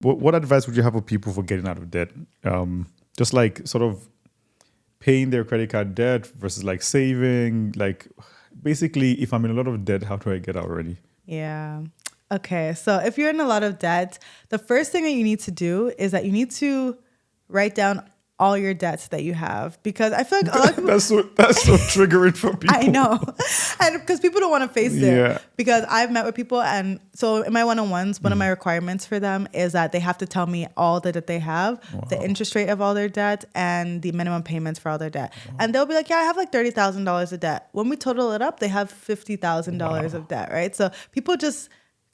what advice would you have for people for getting out of debt? Just like sort of paying their credit card debt versus like saving. Like basically, if I'm in a lot of debt, how do I get out already? Yeah. Okay. So if you're in a lot of debt, the first thing that you need to do is that you need to write down all your debts that you have, because I feel like a lot of people, that's so triggering for people. I know. And because people don't want to face Yeah. it. Because I've met with people, and so in my one-on-ones, one of my requirements for them is that they have to tell me all the debt they have, the interest rate of all their debt, and the minimum payments for all their debt. And they'll be like, yeah, I have like $30,000 of debt. When we total it up, they have $50,000 of debt, right? So people just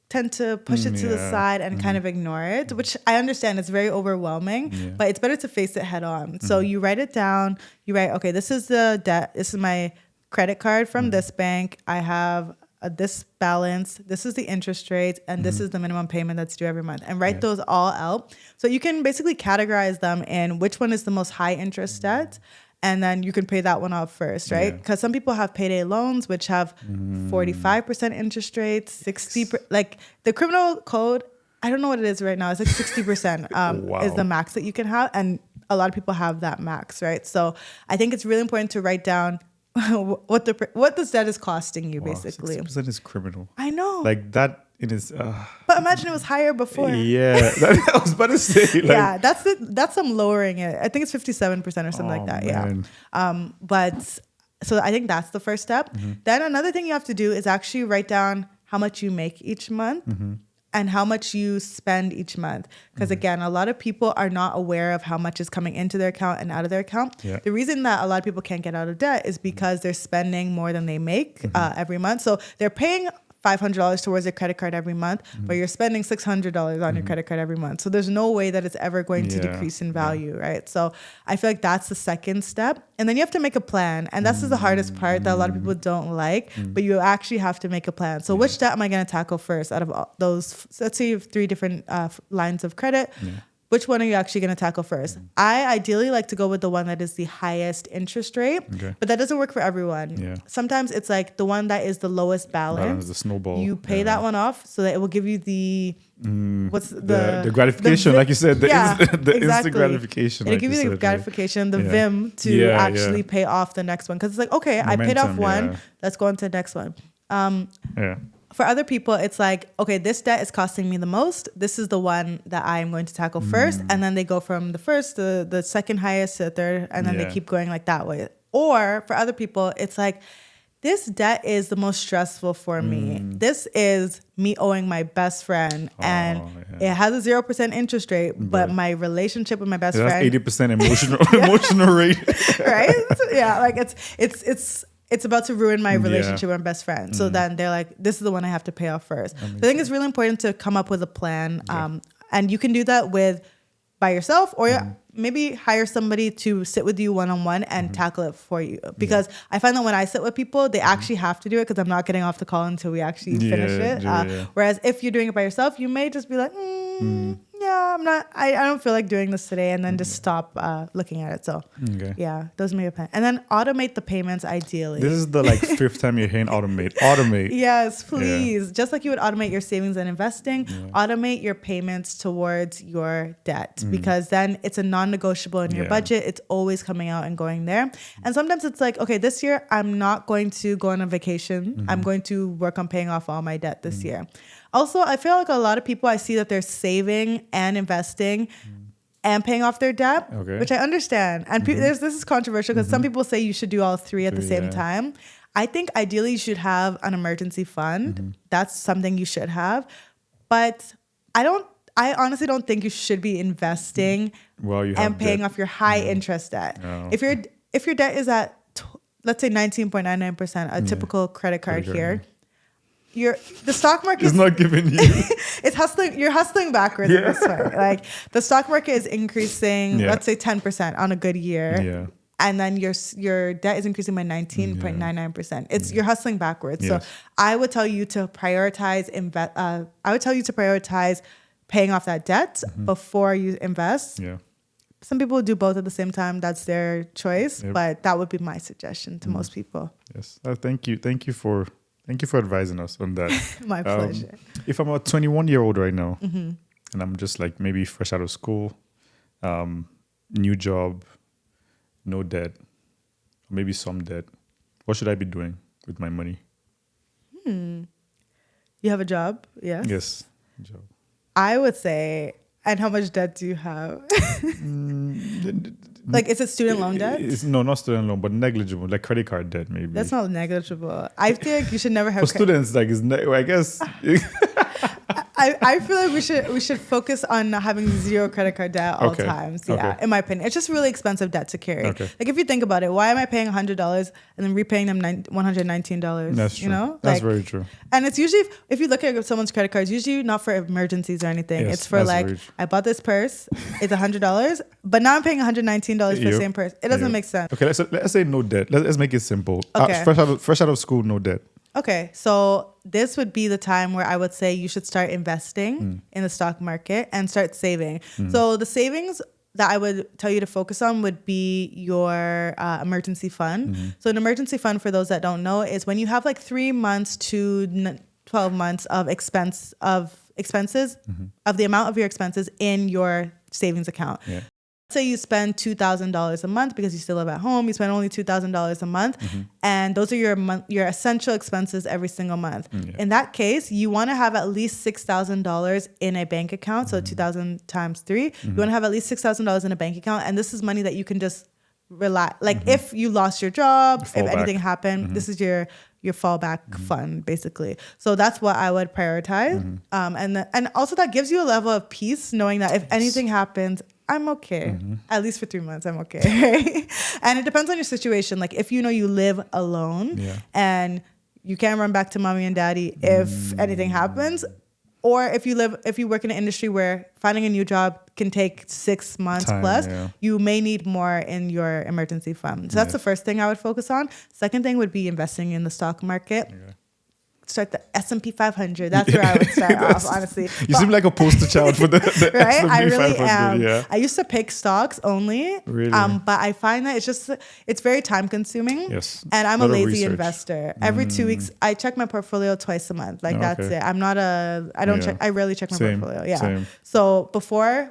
tend to push it to the side and kind of ignore it, which I understand it's very overwhelming, but it's better to face it head on. So you write it down, you write, okay, this is the debt, this is my credit card from this bank, I have this balance, this is the interest rate, and this is the minimum payment that's due every month, and write those all out. So you can basically categorize them in which one is the most high interest debt, and then you can pay that one off first, right? Because some people have payday loans, which have 45% interest rates, 60, like the criminal code, I don't know what it is right now. It's like 60% is the max that you can have. And a lot of people have that max, right? So I think it's really important to write down what this debt is costing you, basically. 60% is criminal. I know. Like that, it is. But imagine it was higher before. Yeah, I was about to say. Like, yeah, that's them lowering it. I think it's 57% or something like that. Man. Yeah. But so I think that's the first step. Then another thing you have to do is actually write down how much you make each month. And how much you spend each month. Because again, a lot of people are not aware of how much is coming into their account and out of their account. Yeah. The reason that a lot of people can't get out of debt is because they're spending more than they make every month. So they're paying $500 towards their credit card every month, but you're spending $600 on your credit card every month. So there's no way that it's ever going to decrease in value, right? So I feel like that's the second step. And then you have to make a plan. And this is the hardest part that a lot of people don't like, but you actually have to make a plan. So which debt am I going to tackle first out of all those? Let's say you have 3 different lines of credit. Which one are you actually going to tackle first? I ideally like to go with the one that is the highest interest rate, but that doesn't work for everyone. Yeah. Sometimes it's like the one that is the lowest balance. The snowball. You pay that one off so that it will give you the the gratification, like you said, the instant gratification. It'll give you the gratification, the vim to actually pay off the next one. Because it's like, okay, I paid off one, let's go on to the next one. For other people, it's like, okay, this debt is costing me the most. This is the one that I am going to tackle first. And then they go from the first to the second highest to the third, and then they keep going like that way. Or for other people, it's like, this debt is the most stressful for me. This is me owing my best friend, and it has a 0% interest rate, but my relationship with my best friend, that's 80% emotional rate, right? Yeah, like it's about to ruin my relationship with my best friend. So then they're like, this is the one I have to pay off first. So I think it's really important to come up with a plan. And you can do that by yourself, or maybe hire somebody to sit with you one-on-one and tackle it for you. Because I find that when I sit with people, they actually have to do it, because I'm not getting off the call until we actually finish it. Whereas if you're doing it by yourself, you may just be like, I'm not, I don't feel like doing this today, and then just stop looking at it. So yeah, those may be a plan. And then automate the payments ideally. This is the fifth time you're hearing automate. Yes, please. Just like you would automate your savings and investing, automate your payments towards your debt, because then it's a non-negotiable in your budget. It's always coming out and going there. And sometimes it's like, okay, this year I'm not going to go on a vacation. I'm going to work on paying off all my debt this year. Also, I feel like a lot of people, I see that they're saving and investing and paying off their debt, which I understand. And this is controversial, because some people say you should do all 3 at the same time. I think ideally you should have an emergency fund. That's something you should have. But I honestly don't think you should be investing and paying off your high interest debt. No. If your debt is at, let's say 19.99%, a typical credit card here, the stock market is not giving you. It's hustling. You're hustling backwards this way. Like the stock market is increasing, let's say 10% on a good year. Yeah. And then your debt is increasing by 19.99%. It's you're hustling backwards. Yes. So I would tell you to prioritize paying off that debt before you invest. Yeah. Some people do both at the same time. That's their choice. Yep. But that would be my suggestion to most people. Yes. Thank you. Thank you for advising us on that. My pleasure. If I'm a 21-year-old right now, and I'm just like maybe fresh out of school, new job, no debt, maybe some debt. What should I be doing with my money? You have a job? Yes. Yes, job. I would say, and how much debt do you have? Like, is it student loan debt? No, not student loan, but negligible, like credit card debt, maybe. That's not negligible. I feel like you should never have for students. Like, I guess. I feel like we should focus on having zero credit card debt at all times. Yeah, Okay. in my opinion, it's just really expensive debt to carry. Okay. Like if you think about it, why am I paying $100 and then repaying them $119? That's true. You know, that's like, very true. And it's usually if you look at someone's credit cards, usually not for emergencies or anything. Yes, it's for that's like very true. I bought this purse, it's $100, but now I'm paying $119 for the Yep. same purse. It doesn't Yep. make sense. Okay, let's say no debt. Let's make it simple. Okay. Fresh out of school, no debt. Okay, so this would be the time where I would say you should start investing in the stock market and start saving. So the savings that I would tell you to focus on would be your emergency fund. So an emergency fund, for those that don't know, is when you have like 3 months to 12 months of expenses of the amount of your expenses in your savings account. Yeah. Say you spend $2,000 a month because you still live at home. You spend only $2,000 a month, and those are your essential expenses every single month. In that case, you want to have at least $6,000 in a bank account. So 2,000 times 3, you want to have at least $6,000 in a bank account, and this is money that you can just relax. Like if you lost your job, if anything happened, this is your fallback fund basically. So that's what I would prioritize, and also that gives you a level of peace knowing that if anything happens, I'm okay. At least for 3 months, I'm okay. And it depends on your situation. Like if you know you live alone and you can't run back to mommy and daddy if anything happens, or if you work in an industry where finding a new job can take 6 months plus, you may need more in your emergency fund. So that's the first thing I would focus on. Second thing would be investing in the stock market. Start the S&P 500. That's where I would start off, honestly. You seem like a poster child for the right? S&P I really 500, am. Yeah. I used to pick stocks only, Really? But I find that it's very time consuming. Yes. And I'm a Lot of lazy research. investor. Every 2 weeks, I check my portfolio twice a month. Like that's it. I'm not I rarely check my portfolio. Yeah. Same. So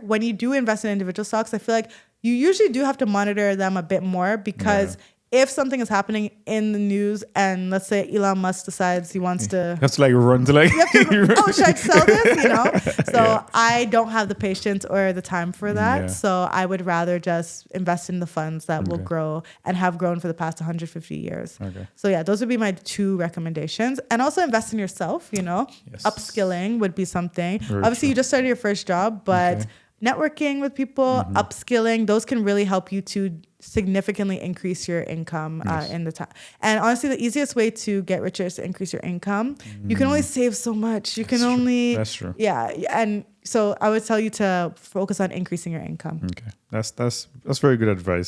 when you do invest in individual stocks, I feel like you usually do have to monitor them a bit more because if something is happening in the news and let's say Elon Musk decides he wants to... You have to like run to like... oh, should I sell this? You know? So I don't have the patience or the time for that. Yeah. So I would rather just invest in the funds that will grow and have grown for the past 150 years. Okay. So yeah, those would be my 2 recommendations. And also invest in yourself, you know? Yes. Upskilling would be something. Very Obviously, true. you just started your first job, but networking with people, upskilling, those can really help you to significantly increase your income in the time. And honestly, the easiest way to get richer is to increase your income. You can only save so much. You can only... That's true. Yeah. And so I would tell you to focus on increasing your income. Okay. That's very good advice.